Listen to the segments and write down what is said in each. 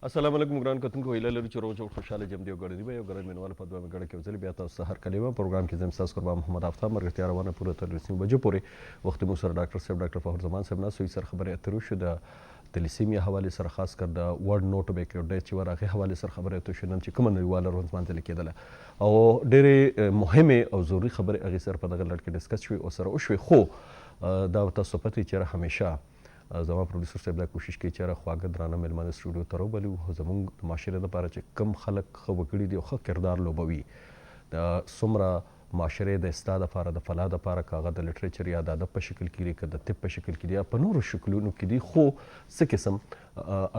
السلام علیکم ګران کتونکو هیله لرو چې روغ جوړ خوشحاله جمدي او ګډ دي به یو ګران مینوال په دوه ګډه کې وځل بیا تاسو ته هر کلمه پروګرام کې زم تاسو قربان محمد افتاب مرګتیا روانه پوره تر 3 بجو پورې وخت مو سره ډاکټر صاحب ډاکټر فخر زمان صاحب ناسو سره خبرې اترو شو د تلیسیمیا حواله سره خاص کر د ورډ نوټ به کې د چې ورغه حواله سره خبرې اترو شو نن چې کوم نړیواله ورځ باندې لیکیدله او ډېرې مهمه او ضروري خبرې هغه سره په دغه لړ کې ډیسکس شوي او سره او شوي خو دا تاسو پته چې همیشه زما پروډوسر صاحب دا کوشش کوي چې خواږه درانه میلمانه سټوډیو ته راوبلو زموږ د معاشرې لپاره چې کم خلک ښه وکړي دي او ښه کردار لوبوي د څومره معاشرې د اصلاح دپاره د فلاح دپاره که هغه د لټریچر یا د ادب په شکل کې دي که د طب په شکل کې دي یا په نورو شکلونو کې دي خو څه قسم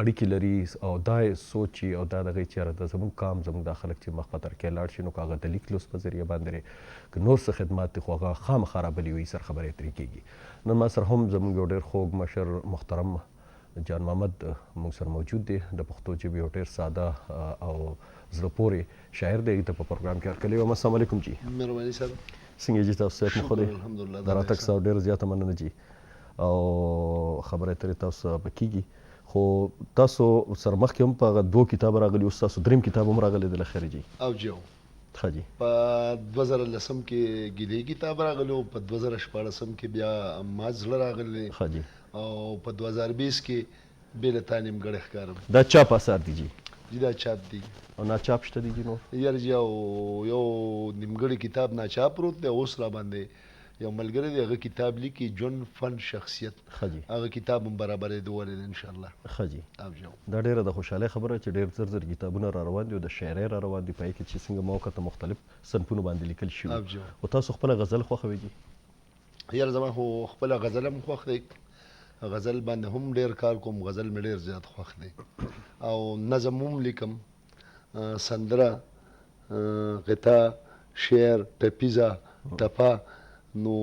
اړیکې لري او دا سوچ او دا دغه چې د زموږ کام زموږ دا خلک چې مخ په تر کې لاړ شي نو که هغه د لیک لوست په ذریعه باندې که نور څه خدمات دي خو هغه خامخا رابلي وي سره خبرې ترې کېږي نن ما سره هم زموږ یو ډېر خوږ مشر محترم جان محمد موږ سره موجود دی د پښتو ژبې یو ډېر ساده او زړه پورې شاعر دی ته په پروګرام کې هرکلی وایم السلام علیکم جی مهرباني صاحب څنګه جی تاسو صحت مو ښه دی الحمدلله د راتګ سره ډېره زیاته مننه جی او خبرې ترې تاسو به کېږي خو تاسو سره مخکې هم په هغه 2 کتاب راغلي اوس تاسو دریم کتاب هم راغلی دی له خیره جی او جو ښه جی په 2010 کې ګیلې کتاب راغلی او په 2014 کې بیا ما زړه راغلی ښه جی او په 2020 کې بېله تا نیمګړی ښکارم دا چاپ اثار دی جی دا چاپ دی او ناچاپ شته دی جی نور یار جی او یو نیمګړی کتاب ناچاپ پروت دی اوس را باندې یو ملګری دی هغه کتاب لیکي ژوند فن شخصیت ښه جی هغه کتاب هم برابرېدولی دی انشاءالله ښه جی او جو دا ډیره د خوشحالۍ خبره چې ډیر زر زر کتابونه را روان دي او د شاعرۍ را روان دي په هغې کې چې څنګه موقع ته مختلف صنفونو باندې لیکل شوي او جو خو تاسو خپله غزل خوښوئ دي یار زما خو خپله غزل هم خوښ دی غزل باندې هم ډیر کار کوم غزل مې ډیر زیات خوښ دی او نظم هم لیکم سندره غطا شعر ټپیزه ټپه نو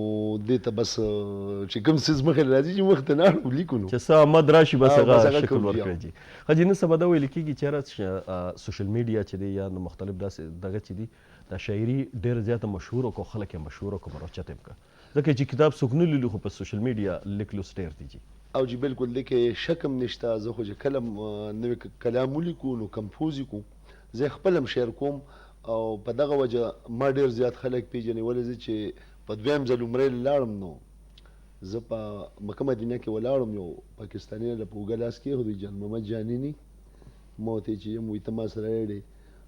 دې ته بس چې کوم څیز مخې راځي چې مخ ته نه لیکو نو چې څه آمد راشي بس هغه هغه شکل کوم ورکړی جي ښه جي نن سبا دا ویل کېږي چې یاره سوشل میډیا چې دی یا مختلف داسې دغه چې دي دا شاعري ډېره زیاته مشهوره کړو خلک یې مشهوره کړو مروچته یې کړه ځکه چې کتاب څوک نه لولي خو په سوشل میډیا لیک لوست ډېر دی جي او جی بالکل دی کې شک هم نشته زه خو چې کله نوی کلام ولیکو نو کمپوز یې زه خپل هم شعر کوم او په دغه وجه ما ډېر زیات خلک پیژني ولې زه چې په دویم ځل عمرې لاړم نو زه په مکه مدینه کې ولاړم یو پاکستاني له په اوږه لاس کېښودی جان محمد جانیني ما ورته چې یم وایي ته ما سره یې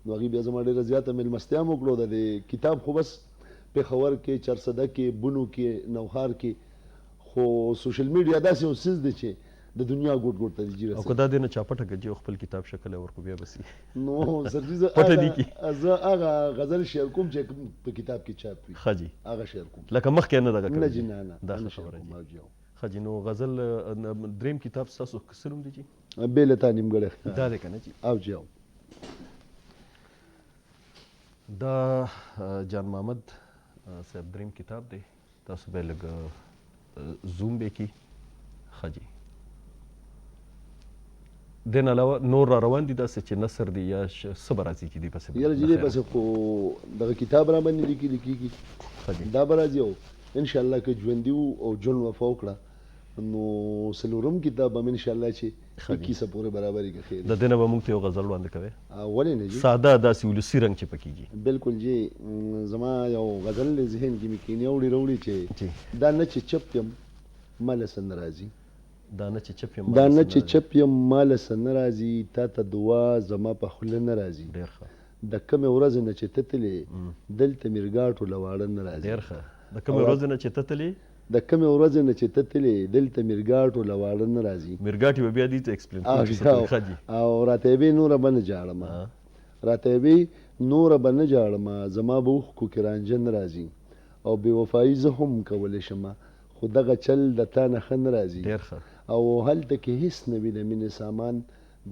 نو هغې بیا زما ډېره زیاته مېلمستیا مو وکړو د دې کتاب خو بس پېښور کې چرسده کې بنو کې نوښار کې خو سوشل میډیا داسې یو څیز دی چې د دنیا ګوټ ګوټ ته دي او که دا دی نه چاپټه که جي او خپل کتاب شکل یې ورکړو بیا به سي نو سرجي پټه دي کې زه هغه غزل شعر کوم چې په کتاب کې چاپ وي ښه جي هغه شعر کوم لکه مخکې نه دغه نه کړی جي نه دا ښه خبره جي ښه جي نو غزل دریم کتاب ستاسو څه نوم دی جي بېله تا نیمګړی دا دی که نه جي او جي او دا جان محمد صاحب دریم کتاب دی تاسو به لږ زوم به کي ښه جي دین علاوه نور را روان دي داسې چې نثر دی یا څه به راځي چې دی پسې یاره جي دی پسې خو دغه کتاب را باندې لیکلي کېږي دا به راځي او انشاءالله که ژوندي وو او ژوند وفا وکړه نو څلورم کتاب هم انشاءالله چې 21 پورې برابري که خیر د دې نه به موږ ته یو غزل وړاندې کوې ولې نه جي ساده داسې ولسي رنګ چې پکې جي بالکل جي زما یو غزل ذهن کې مې کینې وړي چې دا نه چې چپ یم ماله څه نه راځي دا نه چې چپ یم ماله څه نه راځي تا ته دعا زما په خوله نه راځي ډېر ښه د کومې ورځې نه چې ته تلې دلته مېرګاټو له واړه نه راځي ډېر ښه د کومې ورځې نه چې ته تلې د کومې ورځې نه چې ته تلې دلته مېرګاټو له واړه نه راځي مېرګاټي به بیا دې ته ایکسپلین او راته یې وې نوره به نه جاړمه راته یې وې نوره به نه جاړمه زما به اوښکو کې رانجه نه راځي او بې وفایي زه هم کولی شمه خو دغه چل د تا نه ښه نه راځي ډېر ښه او هلته کې هیڅ نه وي د مینې سامان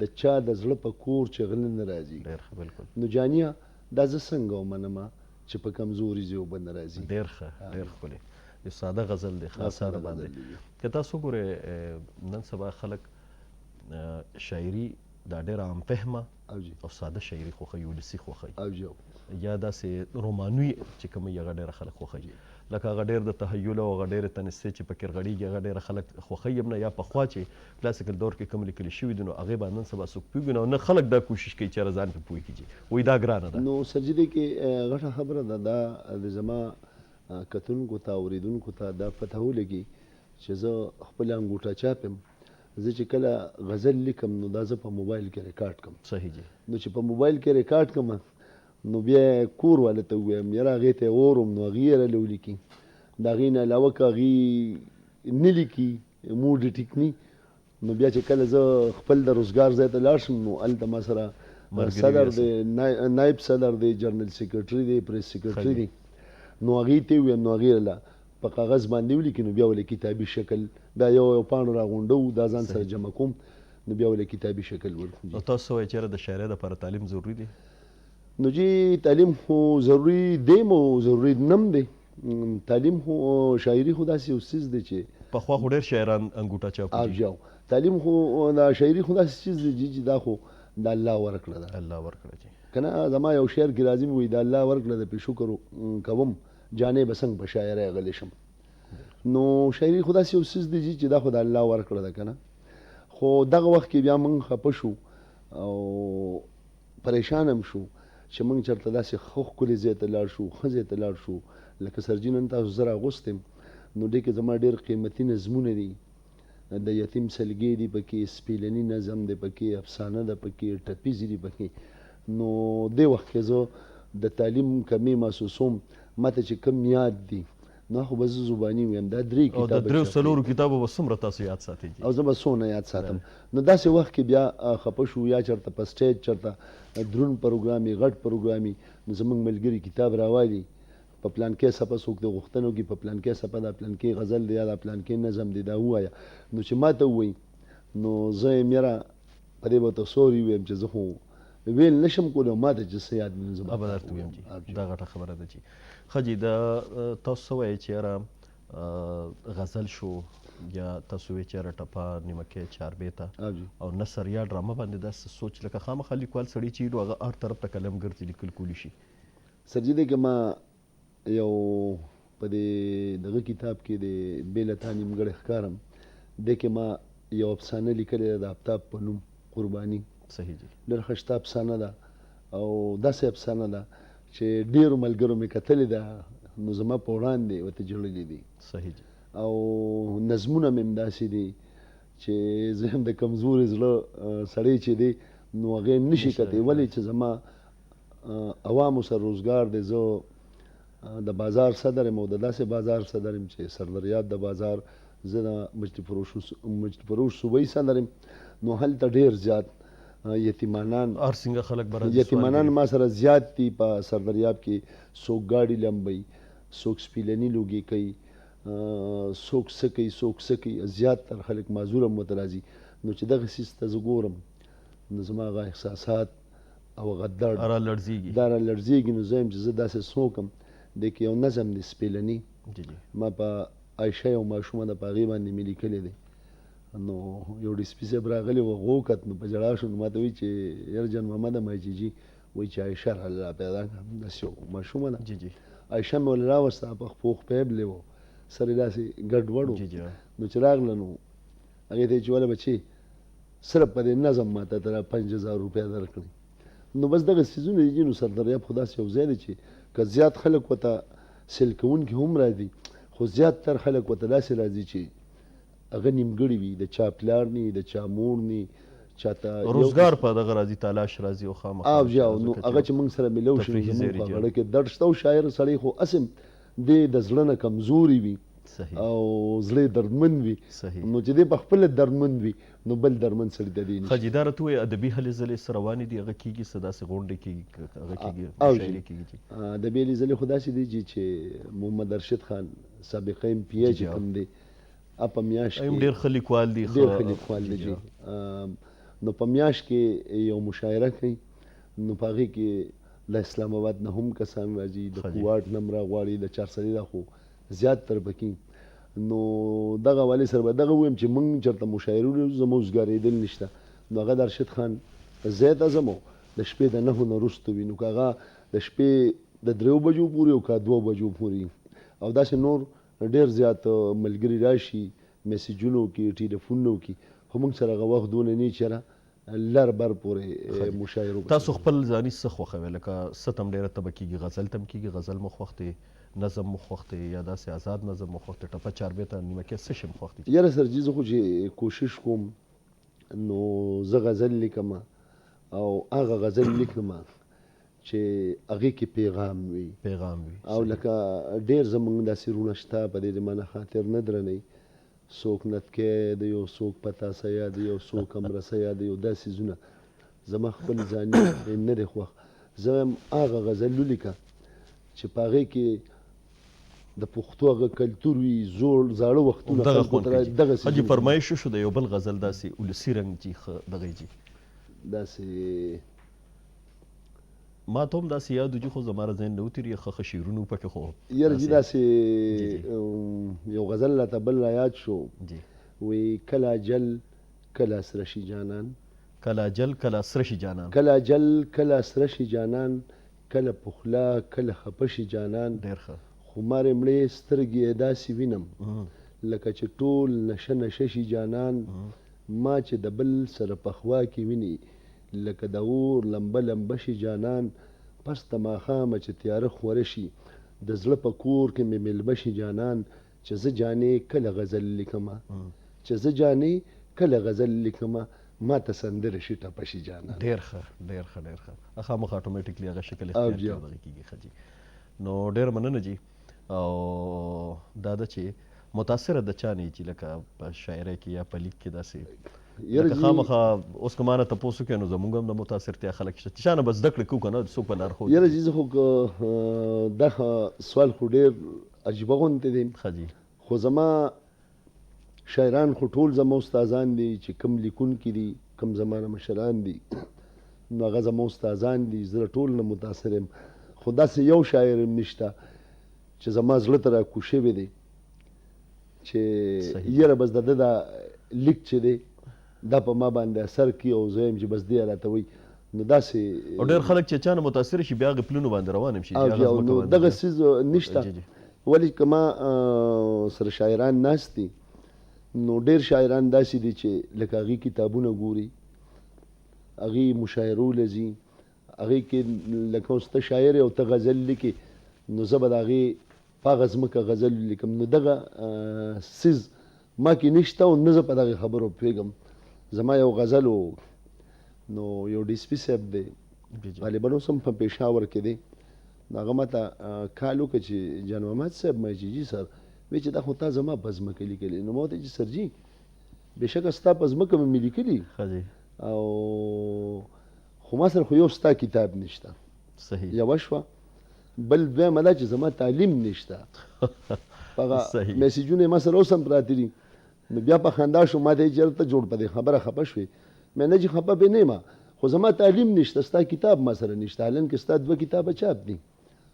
د چا د زړه په کور چې غله نه راځي ډېر ښه بالکل نو جانیه دا زه څنګه ومنمه چې په کمزوري زه اوبه نه راځي ډېر ښه ډېر ښکلی یو ساده غزل دی ښه ساده باندې که تاسو وګورئ نن سبا خلک شاعري دا ډېره عام فهمه او ساده شاعري خوښوي ولسي خوښوي یا داسې رومانوي چې کومه هغه ډېره خلک خوښوي لکه هغه ډېر د تخیل او هغه ډېرې تنستې چې پکې رغړېږي هغه ډېره خلک خوښوي هم نه، یا پخوا چې کلاسیکل دور کې کوم لیکلي شوي دي نو هغې باندې نن سبا څوک پوهېږي او نه خلک دا کوشش کوي چې یاره ځان پرې پوه کړي، وایي دا ګرانه ده. نو سرجدي کې غټه خبره ده، دا د زما کتونکو ته اورېدونکو ته دا پته ولګي چې زه خپل انګوټه چاپ یم. زه چې کله غزل لیکم نو دا زه په موبایل کې ریکارډ کړم. صحیح جي. نو چې په موبایل کې ریکارډ کړم نو بیا کور والا ته ووایم یاره هغې ته یې اورم نو هغې یې راله ولیکي. د هغې نه علاوه که هغې نه لیکي موډ یې ټیک ني نو بیا چې کله زه خپل د روزګار ځای ته لاړ شم نو هلته ما سره صدر دی، نایب صدر دی، جنرال سیکرټري دی، پریس سیکرټري دی، نو هغې ته یې ووایم نو هغې راله په کاغذ باندې ولیکي نو بیا ولې کتابي شکل بیا یو پاڼو راغونډو دا ځان سره جمع کوم نو بیا ولې کتابي شکل ورکړو. او تاسو وایئ چې یاره د شاعرۍ دپاره تعلیم ضروري دی؟ نو جی تعلیم خو ضروري دی مو ضروري نم دی. تعلیم خو شاعري خو داسې یو څیز دی چې پخوا خو ډېر شاعران انګوټه چاپوي. تعلیم خو دا شاعري خو داسې چیز دی چې دا خو د الله ورکړه ده. الله ورکړه جي. که نه زما یو شعر کې راځي وایي د الله ورکړه ده پې شکر کوم جانې به څنګه په شاعرۍ غلی شم. نو شاعري خو داسې یو څیز دی چې دا خو د الله ورکړه ده که نه. خو دغه وخت کې بیا موږ خفه شو او پریشان هم شو چې موږ چېرته داسې ښه ښکلي ځای ته لاړ شو، ښه ځای ته لاړ شو. لکه سرجي نن تاسو زه راغوستی یم نو دې کې زما ډېر قیمتي نظمونه دي، د یتیم سلګۍ دي پکې، سپیلني نظم دی پکې، افسانه ده پکې، ټپیزې دي پکې. نو دې وخت کې زه د تعلیم کمې محسوسوم. ماته چې کم یاد دي نو خو به زه زباني ویم دا درې او د دریو څلورو کتابو به څومره تاسو یاد ساتئ؟ او زه به څونه یاد ساتم. نو داسې وخت کې بیا خفه شو یا چېرته په سټیج چېرته دروند پروګرام وي، غټ پروګرام وي نو زموږ ملګري کتاب راوالي په پلانکې څپه څوک د غوښتنو کې په پلانکې څپه دا پلانکې غزل دی یا دا پلانکې نظم دی دا ووایه. نو چې ما ته ووایي نو زه یم یاره په دې به ته سوري ویم چې زه خو ویل نشم کولی او ما ته چې څه یاد مې زه به درته ویم جي. دا غټه خبره ده جي. ښه جي د تاسو څه وایئ چې یاره غزل شو یا تاسو وایئ چې یاره ټپه، نیمکۍ، چاربیته او نثر یا ډرامه باندې داسې سوچ لکه خامخا لیکوال سړي چې نو هغه هر طرف ته قلم ګرځي لیکل کولی شي. سرجي دی که ما یو په دې دغه کتاب کې د بې له تا نیمګړی ښکارم دې کې ما یو افسانه لیکلې ده د آفتاب په نوم قرباني. صحیح جي. ډېره ښایسته افسانه ده او داسې افسانه ده چې ډېرو ملګرو مې کتلې ده نو زما په وړاندې ورته ژړلي دي. صحیح جي. او نظمونه مې هم داسې دي چې زه هم د کمزوري زړه سړی چې دی نو هغې هم نشي کتی ولې چې زما عوامو سره روزګار دی. زه د بازار صدر یم او د داسې بازار صدر یم چې سردریاب د بازار زه د مجد فروش صوبایي صدر یم. نو هلته ډېر زیات یتیمانان هرڅنګه خلک به راځي. یتیمانان ما سره زیات دي په سردریاب کې. څوک ګاډي لمبوي، څوک سپیلني لوګي کوي، څوک څه کوي، څوک څه کوي. زیات تر خلک معذور هم ورته راځي. نو چې دغه څیز ته زه ګورم نو زما هغه احساسات او هغه درد دا رالړزېږي. نو زه یم چې زه داسې څوکم دې کې یو نظم دی سپیلني ما په عایشه یو ماشومه ده په هغې باندې مې لیکلی دی. نو یو ډي سي پي صاحب راغلی و هغه وکت نو په ژړا شو. نو ما ته وایي چې یار جان محمده ما چې جي وایي چې عایشه را پیدا کړه داسې یو ماشومه ده. عایشه مې ولې راوسته په پوخ پیبلی و سر یې داسې ګډوډ و. نو چې راغله نو هغې ته یې چې وله بچې صرف په دې نظم ما ته ته 5000 روپۍ درکړي. نو بس دغه څیزونه دي. نو سردریاب خو داسې یو ځای دی چې که زیات خلک ورته سیل کوونکي هم راځي خو زیات تر خلک ورته داسې راځي چې هغه نیمګړي وي، د چا پلار ني، د چا مور ني، چاته روزګار په دغه راځي، تلاش راځي او خامخا نو هغه چې موږ سره ملو شي زموږ په غړه کې درد شته. او شاعر سړی خو اسم دی د زړه نه کمزوري وي او زړه دردمن وي. نو چې دی په خپل دردمن وي نو بل درمن سړي ته دی نشي. خجي دا راته وایي ادبي هلې ځلې څه روانې دي هغه کېږي څه داسې غونډې کېږي هغه کېږي شاعري کېږي؟ ادبي هلې ځلې خو داسې دي چې محمد ارشد خان سابقه ایم پي اې چې کوم دی په میاشت کې ډېر ښه لیکوال دي. ډېر ښه لیکوال دی جي. نو په میاشت کې یو مشاعره کوي نو په هغې کې د اسلام آباد نه هم کسان راځي، د کوواټ نه هم راغواړي، د چارسدې نه خو زیات تر پکې. نو دغه والي سره به دغه ووایم چې موږ چېرته مشاعرې ولرو زما اوسګارېدل نشته. نو هغه د ارشد خان ځای ته ځم د شپې د 9 نه وروسته وي. نو که هغه د شپې د 3 بجو پورې او که 2 بجو پورې او داسې نور ډېر زیات ملګري راشي میسیجونو کې ټلیفونونو کې خو موږ سره هغه وخت دونه نه چې را لر بر پورې مشاعرو تاسو خپل ځاني څه خوښوئ لکه څه تم ډېره تبه کېږي غزل تم کېږي غزل مو خوښ دی نظم مو خوښ دی یا داسې آزاد نظم مو خوښ دی ټپه چاربیته نیمکې څه شی مو خوښ دي یاره سرجي زه خو چې کوشش کوم نو زه غزل لیکم او هغه غزل لیکم چې هغې کې پیغام وي او لکه ډېر زموږ داسې رونه شته په دې زمانه خاطر نه درنئ څوک نتکی دی یو څوک پتاسه یاد دی یو څوک امرسه یاد دی یو دا څیزونه زما خپل ځاني نه دی خوښ زه هم هغه غزل ولیکه چې په هغې کې د پښتو هغه کلتور وي زاړه وختونه دغه حاجي فرمایش شو د یو بل غزل داسې ولسي رنګ جي دغه جي داسې ما ته هم داسې یاد و چې خو زما را ذهن نه وتېري ښه شعرونه پکې خو یاره جي داسې یو غزل راته بل را یاد شو وی کله جل کله سره شي جانان کله جل کله سره شي جانان کله جل کله سره شي جانان کله پخلا کله خفه شي جانان ډېر ښه خو مارې مړې سترګې یې داسې وینم لکه چې ټول نشه نشه شي جانان ما چې د بل سره په خوا کې ویني لکه د اور لمبه لمبه شي جانان پس د ماښامه چې تیاره خوره شي د زړه په کور کې مې مېلمه شي جانان چې زه جانې کله غزل لیکمه چې زه جانې کله غزل لیکمه ما ته سندره شي ټپه شي جانان ډېر ښه ډېر ښه ډېر ښه خامخا اټومیټیکلی هغه شکل اختیار کېږي ښه جي نو ډېر مننه جي او دا ده چې متاثره د چا نه چې لکه په شاعرۍ کې یا په لیک کې داسې لکه خامخا اوس که ما نه تپوس وکړې نو زموږ هم د متاثرتیا خلک شته چې چا نه به زده کړې کوو که نه څوک به لارښود یاره جي زه خو دا سوال خو ډېر عجیبه غوندې دی ښه جي خو زما شاعران خو ټول زما استادان دي چې کم لیکونکي دي کم زمانه مشران دي نو هغه زما استادان دي زه ټول نه متاثر یم خو داسې یو شاعر هم نشته چې زما زړه ته راکوز شوی دی چې یاره بس د ده دا لیک چې دی دا په ما باندې اثر کوي او زه یم چې بس دی راته وایي نو داسې او ډېر خلک چې چا نه متاثر شي بیا هغې پلونو باندې روان هم شي نو دغه څیز نشته ولې که ما سره شاعران ناست دي نو ډېر شاعران داسې دي چې لکه هغې کتابونه ګوري هغې مشاعرو له ځي هغې کې لکه اوس ته شاعر او ته غزل لیکې نو زه به د هغې په هغه ځمکه غزل ولیکم نو دغه څیز ما کې نشته او نه زه په دغې خبرو پوهېږم زما یو غزل نو یو ډي سي پي صاحب دی غالبا اوس هم په پېښور کې دی نو هغه ماته کال وکړه چې جان محمد صاحب ما چې جي سر وی چې دا خو تا زما په ځمکه لیکلي نو ما ورته چې سر جي بېشکه ستا په ځمکه مې لیکلي او خو ما سره خو یو ستا کتاب نشته یوه شوه بل دویمه دا چې زما تعلیم نشته هغه میسیجونه ما سره اوس هم پراته دي نو بیا په خندا شو ما ته یې چېرته جوړ په دې خبره خفه شوې مې نه چې خفه پې نه یم خو زما تعلیم نشته ستا کتاب ما سره نشته حالن کې ستا 2 کتابه چاپ دي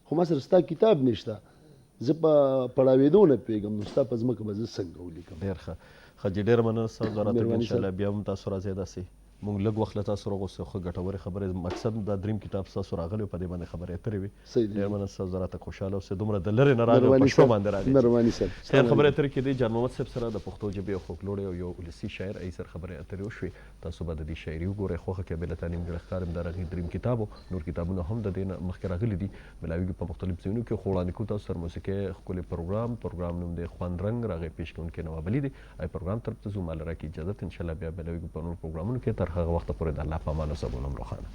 خو ما سره ستا کتاب نشته زه په پړاوېدو نه پوهېږم نو ستا په ځمکه به زه څنګه ولیکم ډېر ښه ښه جي ډېره مننه ستاسو د راتګ انشاءالله بیا هم تاسو راځئ داسې مونږ لږ وخت له تاسو راغوستو ښه ګټورې خبرې مقصد دا دریم کتاب ستاسو راغلی و په دې باندې خبرې اترې وې ډېر مننه ستاسو د راتګ خوشحاله اوسئ دومره د لرې نه راغلې او په شپه باندې راغلې خیر خبرې اترې کېدې جان محمد صاحب سره د پښتو ژبې یو فولکلور او یو ولسي شاعر ای سره خبرې اترې وشوې تاسو به د دې شاعري وګورئ خوښه کې بېله تا نیمګړی ښکار یم دا رغې دریم کتاب و نور کتابونه هم د دې نه مخکې راغلي دي ملاویږي په مختلف ځایونو کې خو وړاندې کوو تاسو سره موسیقۍ ښکلی پروګرام نوم دی خوند رنګ راغې پیش کوونکی نواب علي دی ای پروګرام طرف ته ځو مال راکړي اجازت انشاءالله بیا ملاویږو په نور پروګرامونو کې تر هغه وخته پورې د الله په امان او صابون روښانه